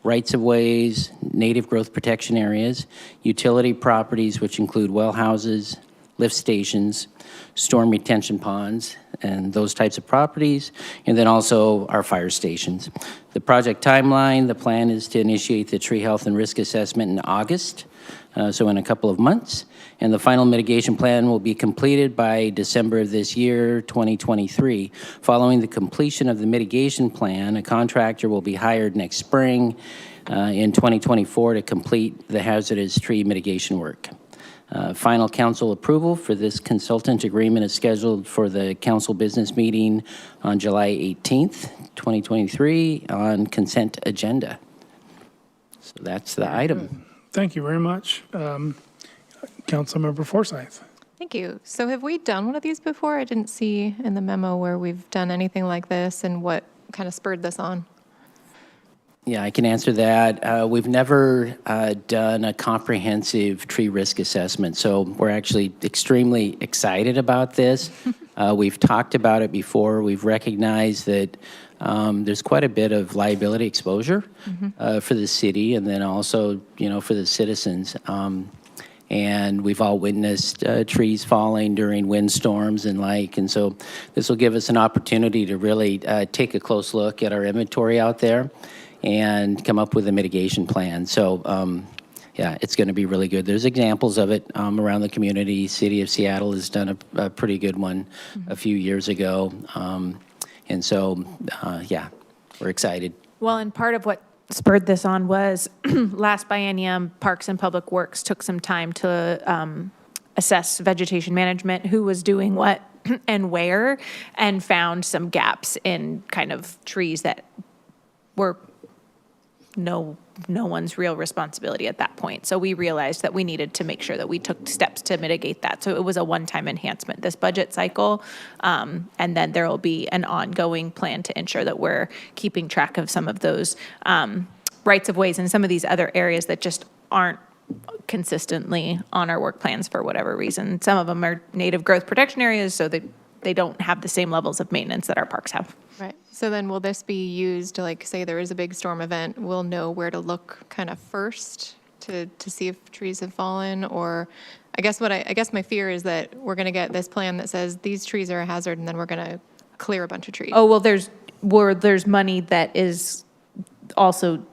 rights-of-ways, native growth protection areas, utility properties, which include well houses, lift stations, storm retention ponds, and those types of properties, and then also our fire stations. The project timeline, the plan is to initiate the tree health and risk assessment in August, so in a couple of months, and the final mitigation plan will be completed by December of this year, 2023. Following the completion of the mitigation plan, a contractor will be hired next spring in 2024 to complete the hazardous tree mitigation work. Final council approval for this consultant agreement is scheduled for the council business meeting on July 18th, 2023 on consent agenda. So that's the item. Thank you very much. Councilmember Forsyth. Thank you. So have we done one of these before? I didn't see in the memo where we've done anything like this, and what kind of spurred this on. Yeah, I can answer that. We've never done a comprehensive tree risk assessment, so we're actually extremely excited about this. We've talked about it before. We've recognized that there's quite a bit of liability exposure for the city, and then also, for the citizens. And we've all witnessed trees falling during windstorms and and so this will give us an opportunity to really take a close look at our inventory out there and come up with a mitigation plan. So yeah, it's going to be really good. There's examples of it around the community. City of Seattle has done a pretty good one a few years ago. And so, yeah, we're excited. Well, and part of what spurred this on was last biennium, Parks and Public Works took some time to assess vegetation management, who was doing what and where, and found some gaps in kind of trees that were no one's real responsibility at that point. So we realized that we needed to make sure that we took steps to mitigate that. So it was a one-time enhancement this budget cycle. And then there will be an ongoing plan to ensure that we're keeping track of some of those rights of ways and some of these other areas that just aren't consistently on our work plans for whatever reason. Some of them are native growth protection areas, so they don't have the same levels of maintenance that our parks have. Right. So then will this be used to, like, say there is a big storm event, we'll know where to look kind of first to see if trees have fallen? Or I guess my fear is that we're going to get this plan that says these trees are a hazard, and then we're going to clear a bunch of trees. Oh, well, there's money that is also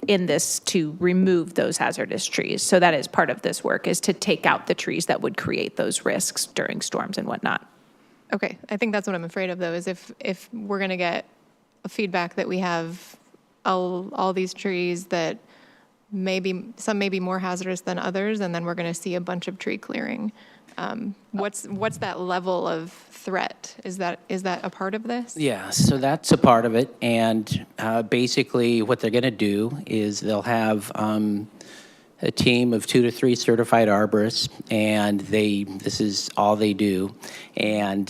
in this to remove those hazardous trees. So that is part of this work, is to take out the trees that would create those risks during storms and whatnot. Okay, I think that's what I'm afraid of, though, is if we're going to get a feedback that we have all these trees that some may be more hazardous than others, and then we're going to see a bunch of tree clearing. What's that level of threat? Is that a part of this? Yeah, so that's a part of it. And basically what they're going to do is they'll have a team of 2 to 3 certified arborists, and this is all they do. And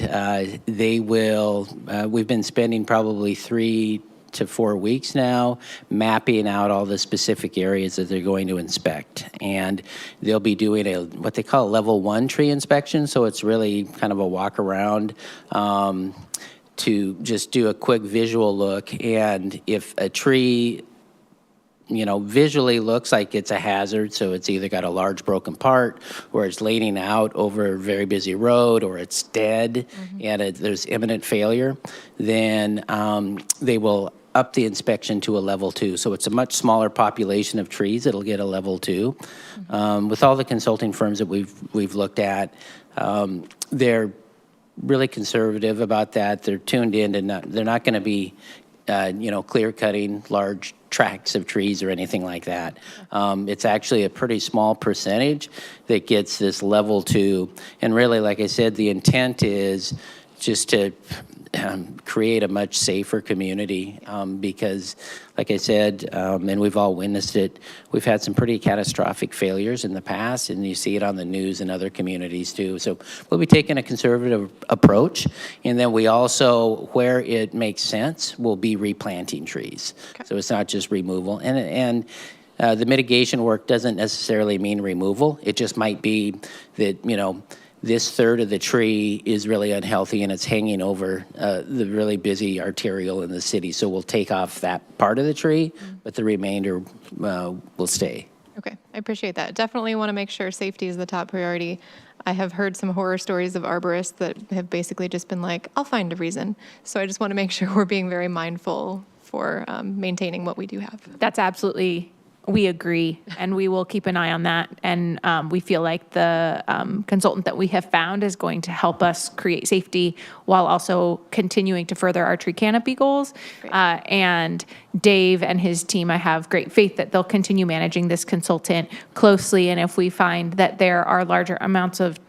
they will, we've been spending probably 3 to 4 weeks now mapping out all the specific areas that they're going to inspect. And they'll be doing what they call a level 1 tree inspection, so it's really kind of a walk around to just do a quick visual look. And if a tree visually looks like it's a hazard, so it's either got a large broken part, or it's leaning out over a very busy road, or it's dead, and there's imminent failure, then they will up the inspection to a level 2. So it's a much smaller population of trees. It'll get a level 2. With all the consulting firms that we've looked at, they're really conservative about that. They're tuned in to they're not going to be clear cutting large tracts of trees or anything like that. It's actually a pretty small percentage that gets this level 2. And really, like I said, the intent is just to create a much safer community because, like I said, and we've all witnessed it, we've had some pretty catastrophic failures in the past, and you see it on the news in other communities too. So we'll be taking a conservative approach, and then we also, where it makes sense, we'll be replanting trees. Okay. So it's not just removal. And the mitigation work doesn't necessarily mean removal. It just might be that, this third of the tree is really unhealthy and it's hanging over the really busy arterial in the city. So we'll take off that part of the tree, but the remainder will stay. Okay, I appreciate that. Definitely want to make sure safety is the top priority. I have heard some horror stories of arborists that have basically just been like, I'll find a reason. So I just want to make sure we're being very mindful for maintaining what we do have. That's absolutely, we agree, and we will keep an eye on that. And we feel like the consultant that we have found is going to help us create safety while also continuing to further our tree canopy goals. And Dave and his team, I have great faith that they'll continue managing this consultant closely. And if we find that there are larger amounts of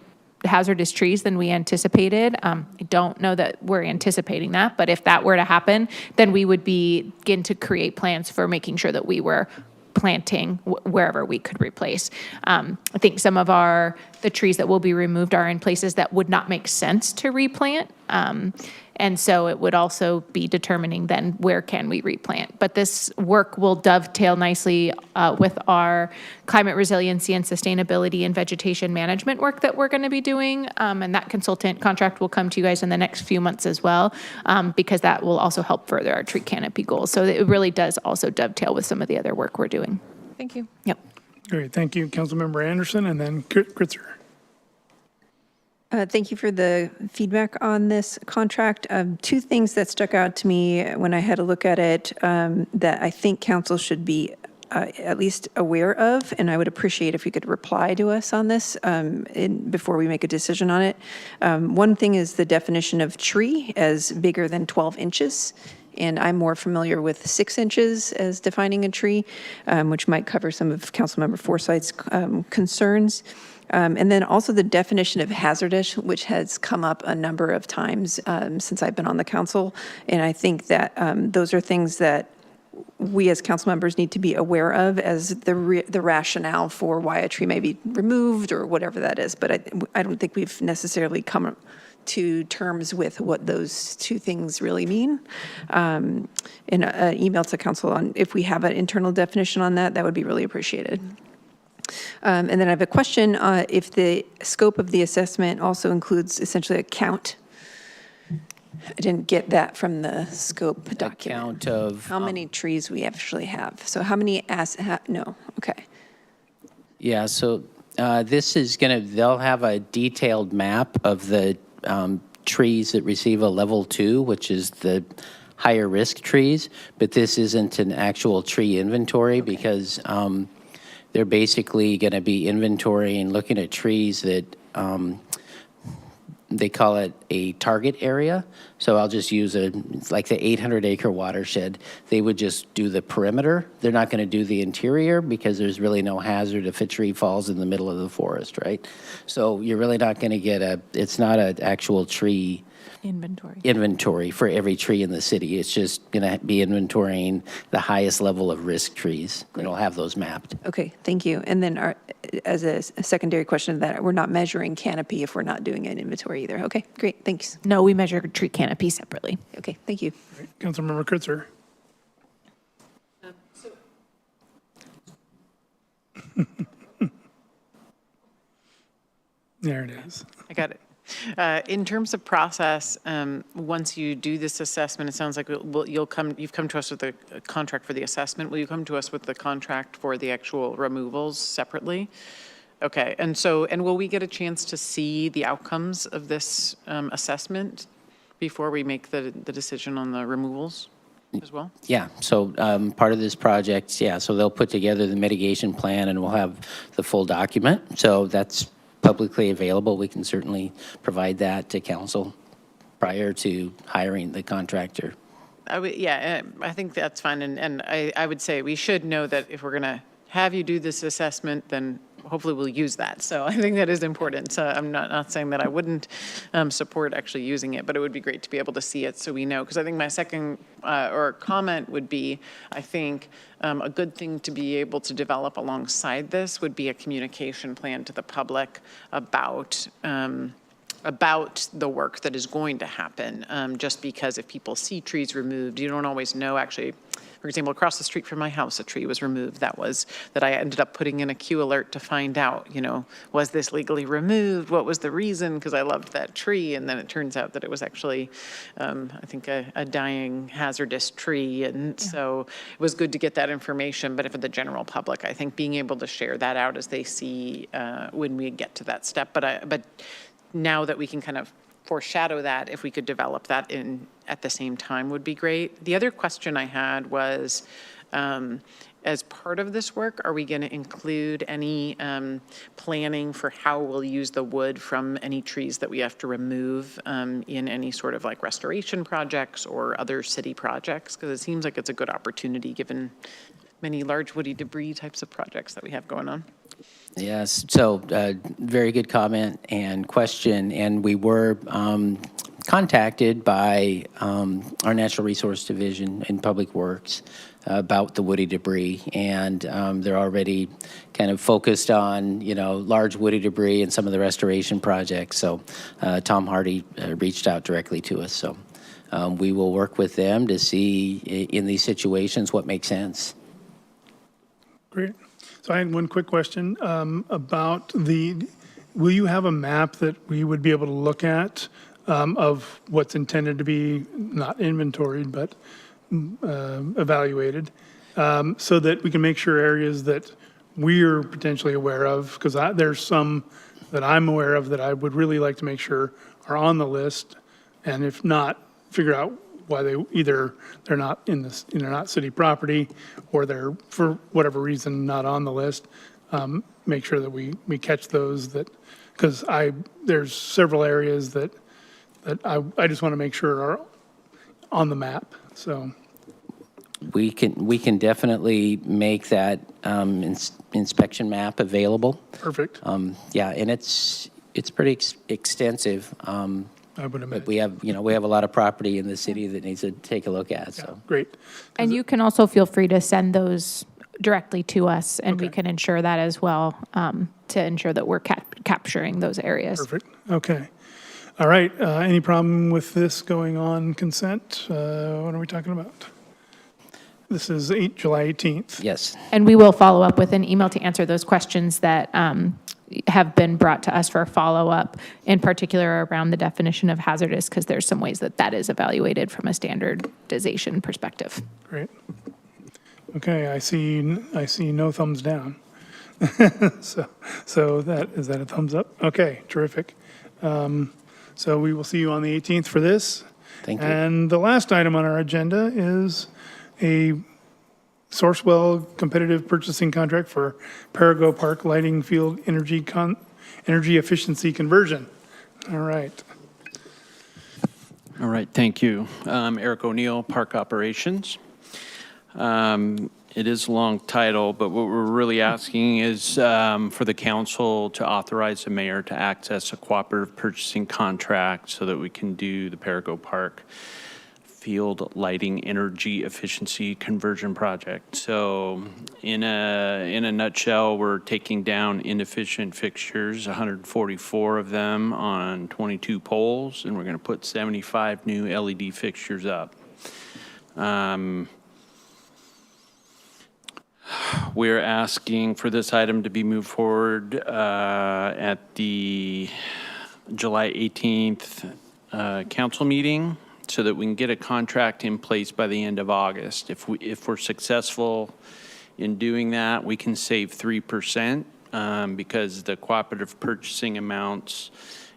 hazardous trees than we anticipated. I don't know that we're anticipating that, but if that were to happen, then we would begin to create plans for making sure that we were planting wherever we could replace. I think some of the trees that will be removed are in places that would not make sense to replant. And so it would also be determining then where can we replant. But this work will dovetail nicely with our climate resiliency and sustainability and vegetation management work that we're going to be doing. And that consultant contract will come to you guys in the next few months as well, because that will also help further our tree canopy goals. So it really does also dovetail with some of the other work we're doing. Thank you. Yep. Great, thank you, Councilmember Anderson, and then Kritzer. Thank you for the feedback on this contract. 2 things that stuck out to me when I had a look at it that I think council should be at least aware of, and I would appreciate if you could reply to us on this before we make a decision on it. One thing is the definition of tree as bigger than 12 inches. And I'm more familiar with 6 inches as defining a tree, which might cover some of Councilmember Forsyth's concerns. And then also the definition of hazardous, which has come up a number of times since I've been on the council. And I think that those are things that we as council members need to be aware of as the rationale for why a tree may be removed or whatever that is. But I don't think we've necessarily come to terms with what those two things really mean. In an email to council on if we have an internal definition on that, that would be really appreciated. And then I have a question, if the scope of the assessment also includes essentially a count. I didn't get that from the scope document. Count of how many trees we actually have. So how many, no, okay. Yeah, so this is going to, they'll have a detailed map of the trees that receive a level 2, which is the higher risk trees, but this isn't an actual tree inventory because they're basically going to be inventorying, looking at trees that they call it a target area. So I'll just use like the 800-acre watershed. They would just do the perimeter. They're not going to do the interior because there's really no hazard if a tree falls in the middle of the forest, right? So you're really not going to get it's not an actual tree inventory for every tree in the city. It's just going to be inventorying the highest level of risk trees. It'll have those mapped. Okay, thank you. And then as a secondary question to that, we're not measuring canopy if we're not doing an inventory either. Okay, great, thanks. No, we measure tree canopy separately. Okay, thank you. Councilmember Kritzer. There it is. I got it. In terms of process, once you do this assessment, it sounds like you've come to us with a contract for the assessment. Will you come to us with the contract for the actual removals separately? Okay, and will we get a chance to see the outcomes of this assessment before we make the decision on the removals as well? Yeah, so part of this project, yeah, so they'll put together the mitigation plan and we'll have the full document. So that's publicly available. We can certainly provide that to council prior to hiring the contractor. Yeah, I think that's fine. And I would say we should know that if we're going to have you do this assessment, then hopefully we'll use that. So I think that is important. So I'm not saying that I wouldn't support actually using it, but it would be great to be able to see it so we know. Because I think my second or comment would be, I think a good thing to be able to develop alongside this would be a communication plan to the public about the work that is going to happen. Just because if people see trees removed, you don't always know actually. For example, across the street from my house, a tree was removed. That I ended up putting in a Q alert to find out, was this legally removed? What was the reason? Because I loved that tree. And then it turns out that it was actually, I think, a dying hazardous tree. And so it was good to get that information. But for the general public, I think being able to share that out as they see when we get to that step. But now that we can kind of foreshadow that, if we could develop that at the same time would be great. The other question I had was, as part of this work, are we going to include any planning for how we'll use the wood from any trees that we have to remove in any sort of like restoration projects or other city projects? Because it seems like it's a good opportunity given many large woody debris types of projects that we have going on. Yes, so very good comment and question, and we were contacted by our Natural Resource Division in Public Works about the woody debris, and they're already kind of focused on, large woody debris and some of the restoration projects. So Tom Hardy reached out directly to us, so we will work with them to see in these situations what makes sense. Great. So I had one quick question about will you have a map that we would be able to look at of what's intended to be not inventoried, but evaluated, so that we can make sure areas that we're potentially aware of, because there's some that I'm aware of that I would really like to make sure are on the list, and if not, figure out why they're not they're not city property, or they're for whatever reason not on the list. Make sure that we catch those, because there's several areas that I just want to make sure are on the map. So, We can definitely make that inspection map available. perfect. Yeah, and it's pretty extensive. I would But imagine. we have a lot of property in the city that needs to take a look at, so. Great. And you can also feel free to send those directly to us, and we Okay. can ensure that as well, to ensure that we're capturing those areas. Perfect. Okay. All right. Any problem with this going on consent? What are we talking about? This is July 18th. Yes. And we will follow up with an email to answer those questions that have been brought to us for a follow-up, in particular around the definition of hazardous, because there's some ways that that is evaluated from a standardization perspective. Great. Okay, I see no thumbs down. So is that a thumbs up? Okay, terrific. So we will see you on the 18th for this. Thank you. And the last item on our agenda is a Sourcewell competitive purchasing contract for Parago Park Lighting Field energy efficiency conversion. All right. All right, thank you. Eric O'Neill, Park Operations. It is a long title, but what we're really asking is for the council to authorize the mayor to access a cooperative purchasing contract so that we can do the Parago Park Field Lighting Energy Efficiency Conversion Project. So in a nutshell, we're taking down inefficient fixtures, 144 of them on 22 poles, and we're going to put 75 new LED fixtures up. We're asking for this item to be moved forward at the July 18th council meeting so that we can get a contract in place by the end of August. If we're successful in doing that, we can save 3% because the cooperative purchasing amounts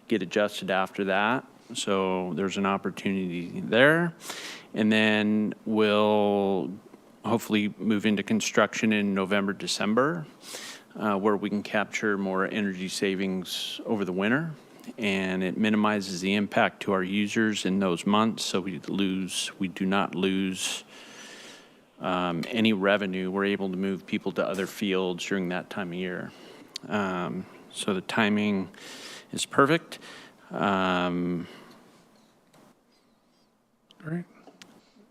get adjusted after that. So there's an opportunity there. And then we'll hopefully move into construction in November, December, where we can capture more energy savings over the winter. And it minimizes the impact to our users in those months, so we do not lose any revenue. We're able to move people to other fields during that time of year. So the timing is perfect. Great.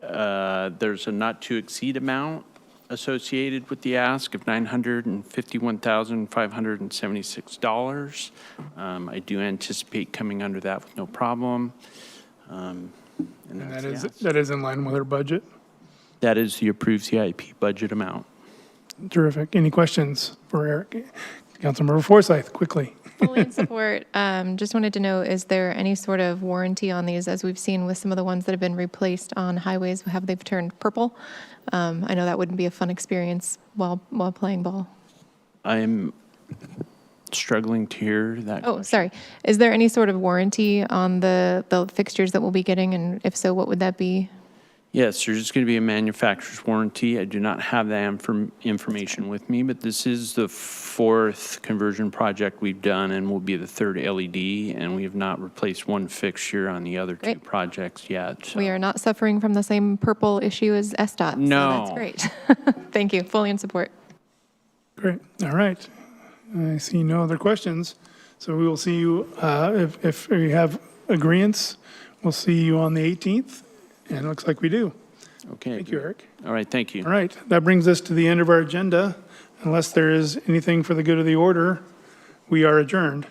There's a not to exceed amount associated with the ask of $951,576. I do anticipate coming under that with no problem. And And that's the ask. that is in line with our budget. That is the approved CIP budget amount. Terrific. Any questions for Eric? Councilmember Forsyth, quickly. Fully in support. Just wanted to know, is there any sort of warranty on these? As we've seen with some of the ones that have been replaced on highways, they've turned purple? I know that wouldn't be a fun experience while playing ball. I'm struggling to hear that. Oh, sorry. Is there any sort of warranty on the fixtures that we'll be getting? And if so, what would that be? Yes, there's just going to be a manufacturer's warranty. I do not have that information with me, but this is the fourth conversion project we've done and will be the third LED, and we have not replaced one fixture on the other two Great. projects yet. So. We are not suffering from the same purple issue as SDOT. No. So that's great. Thank you. Fully in support. Great. All right. I see no other questions. So we will see you, if we have agreeance, we'll see you on the 18th. And it looks like we do. Okay. Thank you, Eric. All right, thank you. All right. That brings us to the end of our agenda. Unless there is anything for the good of the order, we are adjourned.